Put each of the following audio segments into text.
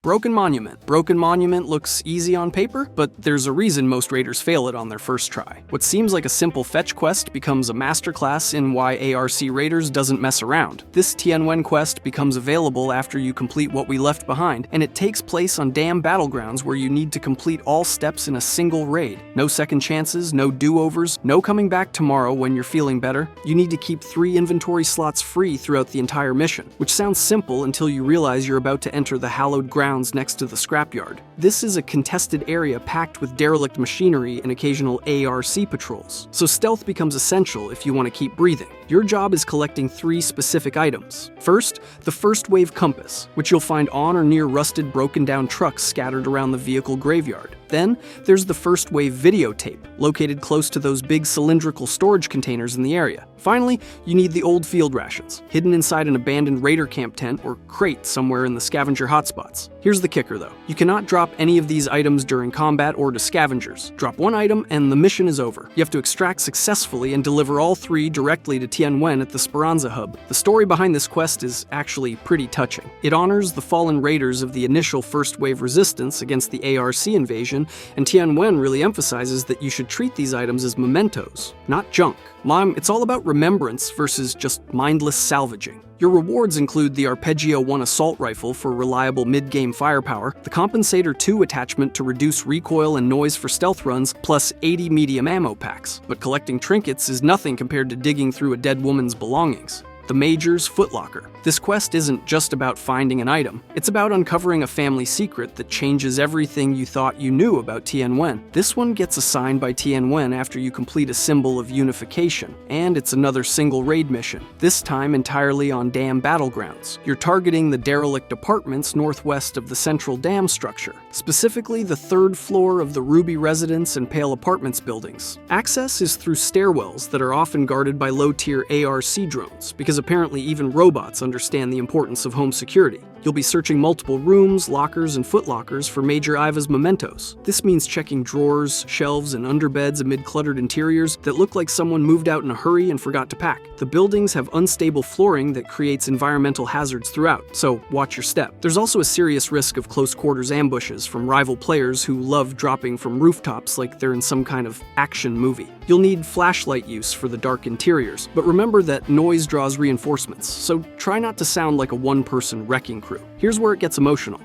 Broken Monument. Broken Monument looks easy on paper, but there's a reason most raiders fail it on their first try. What seems like a simple fetch quest becomes a masterclass in why ARC Raiders doesn't mess around. This Tianwen quest becomes available after you complete what we left behind, and it takes place on dam battlegrounds where you need to complete all steps in a single raid. No second chances, no do-overs, no coming back tomorrow when you're feeling better. You need to keep 3 inventory slots free throughout the entire mission, which sounds simple until you realize you're about to enter the hallowed grounds next to the scrapyard. This is a contested area packed with derelict machinery and occasional ARC patrols, so stealth becomes essential if you want to keep breathing. Your job is collecting 3 specific items. First, the first wave compass, which you'll find on or near rusted, broken down trucks scattered around the vehicle graveyard. Then, there's the first wave videotape, located close to those big cylindrical storage containers in the area. Finally, you need the old field rations, hidden inside an abandoned raider camp tent or crate somewhere in the scavenger hotspots. Here's the kicker though. You cannot drop any of these items during combat or to scavengers. Drop one item and the mission is over. You have to extract successfully and deliver all 3 directly to Tianwen at the Speranza hub. The story behind this quest is actually pretty touching. It honors the fallen raiders of the initial first wave resistance against the ARC invasion, and Tianwen really emphasizes that you should treat these items as mementos, not junk. Mom, it's all about remembrance versus just mindless salvaging. Your rewards include the Arpeggio 1 assault rifle for reliable mid-game firepower, the Compensator 2 attachment to reduce recoil and noise for stealth runs, plus 80 medium ammo packs. But collecting trinkets is nothing compared to digging through a dead woman's belongings. The Major's Footlocker. This quest isn't just about finding an item, it's about uncovering a family secret that changes everything you thought you knew about Tianwen. This one gets assigned by Tianwen after you complete a symbol of unification, and it's another single raid mission, this time entirely on dam battlegrounds. You're targeting the derelict apartments northwest of the central dam structure, specifically the 3rd floor of the Ruby Residence and Pale Apartments buildings. Access is through stairwells that are often guarded by low-tier ARC drones, because apparently even robots understand the importance of home security. You'll be searching multiple rooms, lockers, and footlockers for Major Iva's mementos. This means checking drawers, shelves, and underbeds amid cluttered interiors that look like someone moved out in a hurry and forgot to pack. The buildings have unstable flooring that creates environmental hazards throughout, so watch your step. There's also a serious risk of close-quarters ambushes from rival players who love dropping from rooftops like they're in some kind of action movie. You'll need flashlight use for the dark interiors, but remember that noise draws reinforcements, so try not to sound like a one-person wrecking crew. Here's where it gets emotional.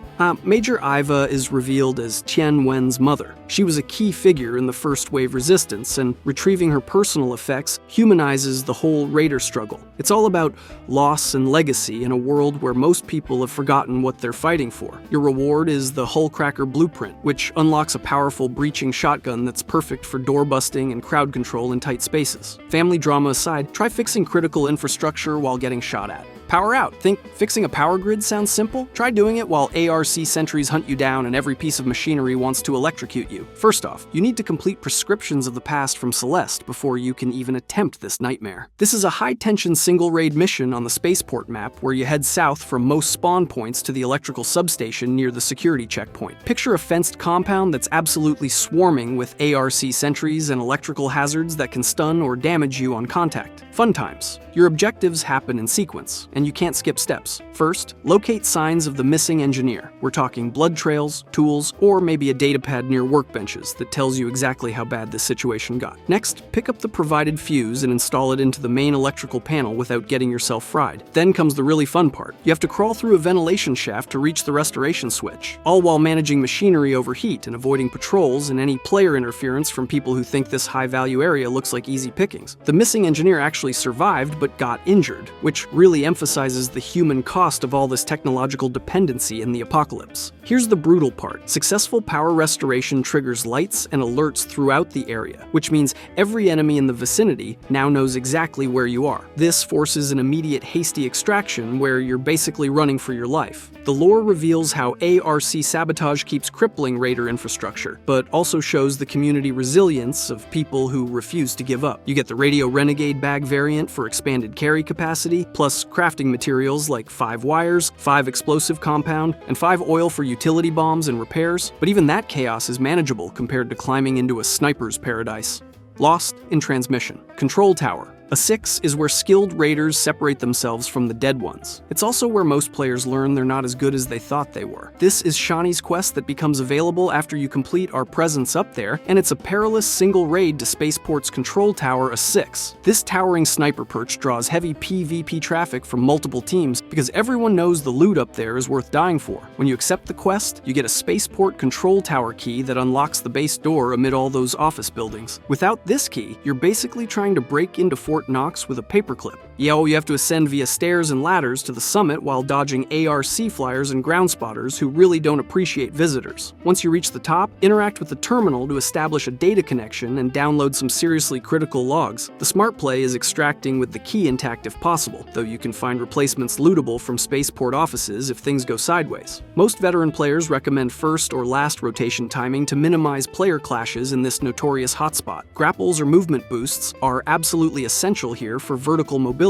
Major Iva is revealed as Tianwen's mother. She was a key figure in the first wave resistance, and retrieving her personal effects humanizes the whole raider struggle. It's all about loss and legacy in a world where most people have forgotten what they're fighting for. Your reward is the Hullcracker Blueprint, which unlocks a powerful breaching shotgun that's perfect for door busting and crowd control in tight spaces. Family drama aside, try fixing critical infrastructure while getting shot at. Power out. Think fixing a power grid sounds simple? Try doing it while ARC sentries hunt you down and every piece of machinery wants to electrocute you. First off, you need to complete prescriptions of the past from Celeste before you can even attempt this nightmare. This is a high-tension single-raid mission on the spaceport map where you head south from most spawn points to the electrical substation near the security checkpoint. Picture a fenced compound that's absolutely swarming with ARC sentries and electrical hazards that can stun or damage you on contact. Fun times. Your objectives happen in sequence, and you can't skip steps. First, locate signs of the missing engineer. We're talking blood trails, tools, or maybe a datapad near workbenches that tells you exactly how bad this situation got. Next, pick up the provided fuse and install it into the main electrical panel without getting yourself fried. Then comes the really fun part. You have to crawl through a ventilation shaft to reach the restoration switch, all while managing machinery overheat and avoiding patrols and any player interference from people who think this high-value area looks like easy pickings. The missing engineer actually survived but got injured, which really emphasizes the human cost of all this technological dependency in the apocalypse. Here's the brutal part. Successful power restoration triggers lights and alerts throughout the area, which means every enemy in the vicinity now knows exactly where you are. This forces an immediate hasty extraction where you're basically running for your life. The lore reveals how ARC sabotage keeps crippling raider infrastructure, but also shows the community resilience of people who refuse to give up. You get the Radio Renegade bag variant for expanded carry capacity, plus crafting materials like 5 wires, 5 explosive compound, and 5 oil for utility bombs and repairs, but even that chaos is manageable compared to climbing into a sniper's paradise. Lost in transmission. Control tower. A 6 is where skilled raiders separate themselves from the dead ones. It's also where most players learn they're not as good as they thought they were. This is Shani's quest that becomes available after you complete Our Presence Up There, and it's a perilous single raid to Spaceport's control tower, a 6. This towering sniper perch draws heavy PvP traffic from multiple teams because everyone knows the loot up there is worth dying for. When you accept the quest, you get a Spaceport control tower key that unlocks the base door amid all those office buildings. Without this key, you're basically trying to break into Fort Knox with a paperclip. You have to ascend via stairs and ladders to the summit while dodging ARC flyers and ground spotters who really don't appreciate visitors. Once you reach the top, interact with the terminal to establish a data connection and download some seriously critical logs. The smart play is extracting with the key intact if possible, though you can find replacements lootable from Spaceport offices if things go sideways. Most veteran players recommend first or last rotation timing to minimize player clashes in this notorious hotspot. Grapples or movement boosts are absolutely essential here for vertical mobility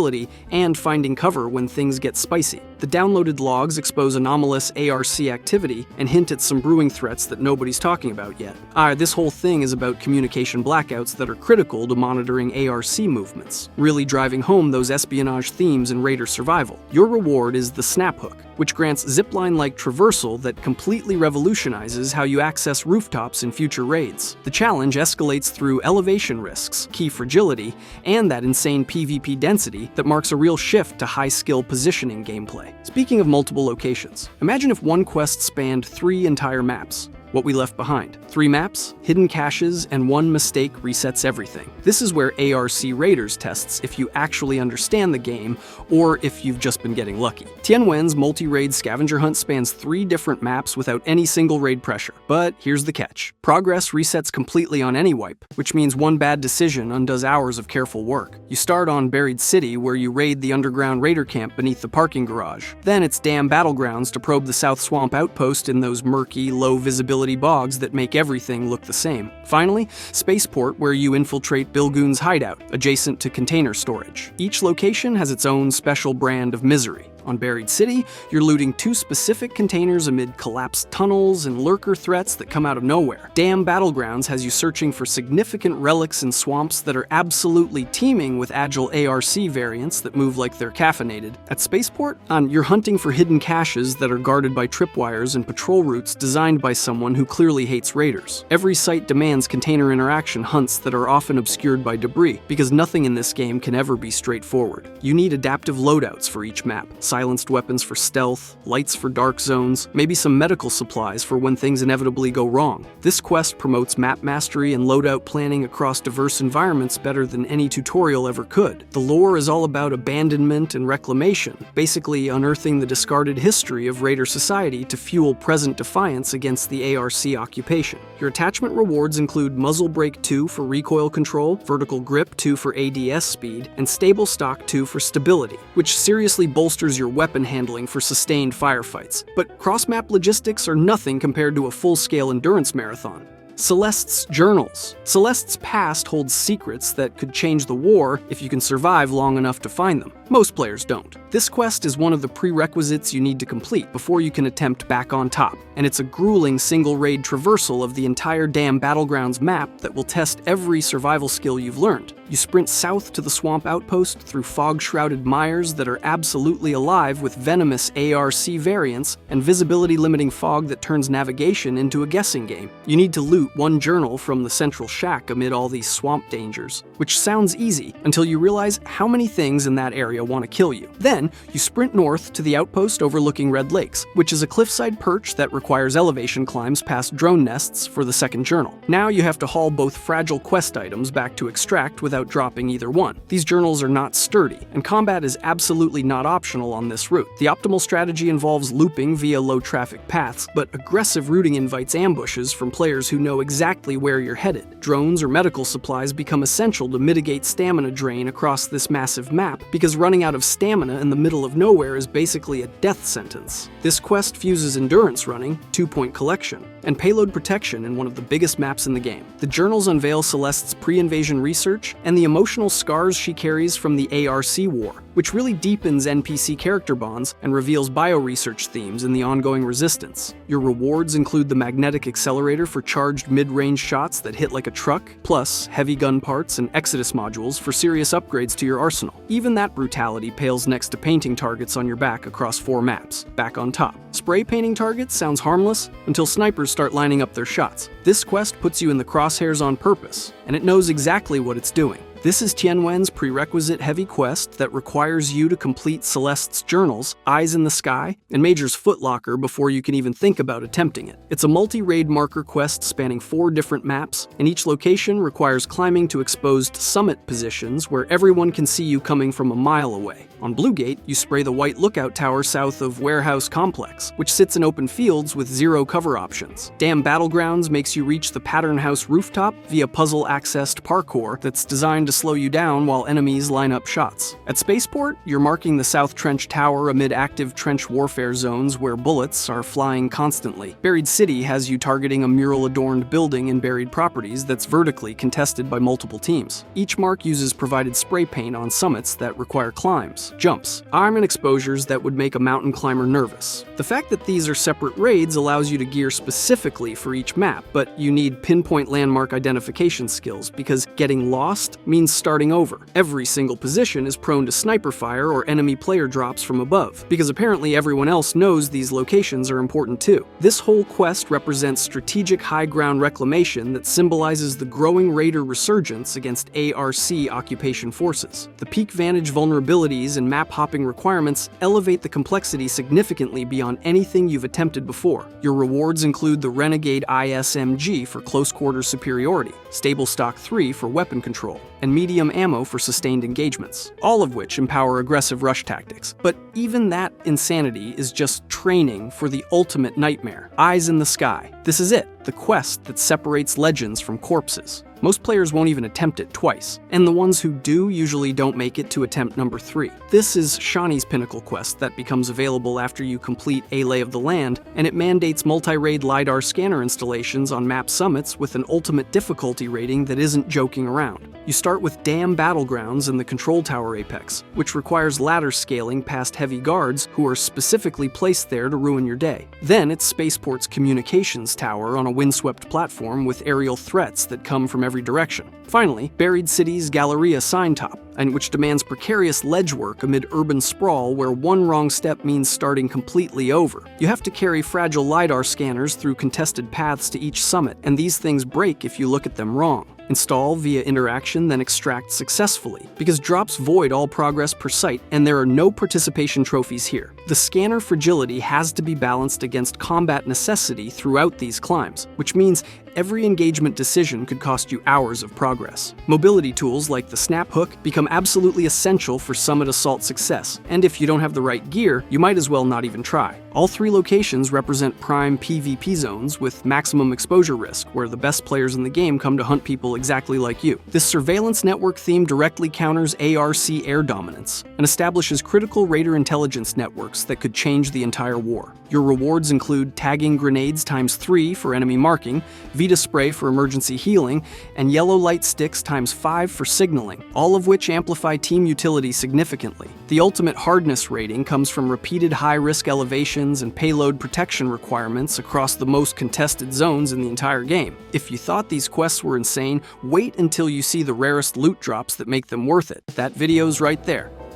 and finding cover when things get spicy. The downloaded logs expose anomalous ARC activity and hint at some brewing threats that nobody's talking about yet. This whole thing is about communication blackouts that are critical to monitoring ARC movements, really driving home those espionage themes in Raider survival. Your reward is the Snap Hook, which grants zipline-like traversal that completely revolutionizes how you access rooftops in future raids. The challenge escalates through elevation risks, key fragility, and that insane PvP density that marks a real shift to high-skill positioning gameplay. Speaking of multiple locations, imagine if one quest spanned 3 entire maps. What we left behind. 3 maps, hidden caches, and 1 mistake resets everything. This is where ARC Raiders tests if you actually understand the game or if you've just been getting lucky. Tianwen's multi-raid scavenger hunt spans 3 different maps without any single raid pressure. But here's the catch. Progress resets completely on any wipe, which means one bad decision undoes hours of careful work. You start on Buried City, where you raid the underground raider camp beneath the parking garage. Then it's Dam Battlegrounds to probe the South Swamp outpost in those murky, low-visibility bogs that make everything look the same. Finally, Spaceport, where you infiltrate Bilgoon's hideout, adjacent to container storage. Each location has its own special brand of misery. On Buried City, you're looting 2 specific containers amid collapsed tunnels and lurker threats that come out of nowhere. Dam Battlegrounds has you searching for significant relics in swamps that are absolutely teeming with agile ARC variants that move like they're caffeinated. At Spaceport, you're hunting for hidden caches that are guarded by tripwires and patrol routes designed by someone who clearly hates raiders. Every site demands container interaction hunts that are often obscured by debris, because nothing in this game can ever be straightforward. You need adaptive loadouts for each map. Silenced weapons for stealth, lights for dark zones, maybe some medical supplies for when things inevitably go wrong. This quest promotes map mastery and loadout planning across diverse environments better than any tutorial ever could. The lore is all about abandonment and reclamation, basically unearthing the discarded history of Raider society to fuel present defiance against the ARC occupation. Your attachment rewards include Muzzle Brake 2 for recoil control, Vertical Grip 2 for ADS speed, and Stable Stock 2 for stability, which seriously bolsters your weapon handling for sustained firefights. But cross-map logistics are nothing compared to a full-scale endurance marathon. Celeste's journals. Celeste's past holds secrets that could change the war if you can survive long enough to find them. Most players don't. This quest is one of the prerequisites you need to complete before you can attempt back on top, and it's a grueling single-raid traversal of the entire Dam Battlegrounds map that will test every survival skill you've learned. You sprint south to the swamp outpost through fog-shrouded mires that are absolutely alive with venomous ARC variants and visibility-limiting fog that turns navigation into a guessing game. You need to loot 1 journal from the central shack amid all these swamp dangers, which sounds easy until you realize how many things in that area want to kill you. Then, you sprint north to the outpost overlooking Red Lakes, which is a cliffside perch that requires elevation climbs past drone nests for the 2nd journal. Now you have to haul both fragile quest items back to extract without dropping either one. These journals are not sturdy, and combat is absolutely not optional on this route. The optimal strategy involves looping via low-traffic paths, but aggressive routing invites ambushes from players who know exactly where you're headed. Drones or medical supplies become essential to mitigate stamina drain across this massive map, because running out of stamina in the middle of nowhere is basically a death sentence. This quest fuses endurance running, 2-point collection, and payload protection in one of the biggest maps in the game. The journals unveil Celeste's pre-invasion research and the emotional scars she carries from the ARC war. which really deepens NPC character bonds and reveals bioresearch themes in the ongoing Resistance. Your rewards include the magnetic accelerator for charged mid-range shots that hit like a truck, plus heavy gun parts and Exodus modules for serious upgrades to your arsenal. Even that brutality pales next to painting targets on your back across 4 maps, back on top. Spray painting targets sounds harmless until snipers start lining up their shots. This quest puts you in the crosshairs on purpose, and it knows exactly what it's doing. This is Tianwen's prerequisite heavy quest that requires you to complete Celeste's journals, Eyes in the Sky, and Major's Footlocker before you can even think about attempting it. It's a multi-raid marker quest spanning 4 different maps, and each location requires climbing to exposed summit positions where everyone can see you coming from a mile away. On Blue Gate, you spray the white lookout tower south of Warehouse Complex, which sits in open fields with 0 cover options. Dam Battlegrounds makes you reach the Pattern House rooftop via puzzle-accessed parkour that's designed to slow you down while enemies line up shots. At Spaceport, you're marking the South Trench Tower amid active trench warfare zones where bullets are flying constantly. Buried City has you targeting a mural-adorned building in buried properties that's vertically contested by multiple teams. Each mark uses provided spray paint on summits that require climbs, jumps, arm and exposures that would make a mountain climber nervous. The fact that these are separate raids allows you to gear specifically for each map, but you need pinpoint landmark identification skills because getting lost means starting over. Every single position is prone to sniper fire or enemy player drops from above, because apparently everyone else knows these locations are important too. This whole quest represents strategic high ground reclamation that symbolizes the growing raider resurgence against ARC occupation forces. The peak vantage vulnerabilities and map hopping requirements elevate the complexity significantly beyond anything you've attempted before. Your rewards include the Renegade ISMG for close quarter superiority, Stable Stock 3 for weapon control, and medium ammo for sustained engagements, all of which empower aggressive rush tactics. But even that insanity is just training for the ultimate nightmare, Eyes in the Sky. This is it, the quest that separates legends from corpses. Most players won't even attempt it twice, and the ones who do usually don't make it to attempt number 3. This is Shani's Pinnacle quest that becomes available after you complete A Lay of the Land, and it mandates multi-raid LiDAR scanner installations on map summits with an ultimate difficulty rating that isn't joking around. You start with Dam Battlegrounds in the Control Tower apex, which requires ladder scaling past heavy guards who are specifically placed there to ruin your day. Then it's Spaceport's Communications Tower on a windswept platform with aerial threats that come from every direction. Finally, Buried City's Galleria Sign Top, and which demands precarious ledge work amid urban sprawl where one wrong step means starting completely over. You have to carry fragile LiDAR scanners through contested paths to each summit, and these things break if you look at them wrong. Install via interaction, then extract successfully, because drops void all progress per site, and there are no participation trophies here. The scanner fragility has to be balanced against combat necessity throughout these climbs, which means every engagement decision could cost you hours of progress. Mobility tools like the snap hook become absolutely essential for summit assault success, and if you don't have the right gear, you might as well not even try. All 3 locations represent prime PvP zones with maximum exposure risk, where the best players in the game come to hunt people exactly like you. This surveillance network theme directly counters ARC air dominance and establishes critical raider intelligence networks that could change the entire war. Your rewards include tagging grenades ×3 for enemy marking, Vita spray for emergency healing, and yellow light sticks ×5 for signaling, all of which amplify team utility significantly. The ultimate hardness rating comes from repeated high-risk elevations and payload protection requirements across the most contested zones in the entire game. If you thought these quests were insane, wait until you see the rarest loot drops that make them worth it. That video's right there.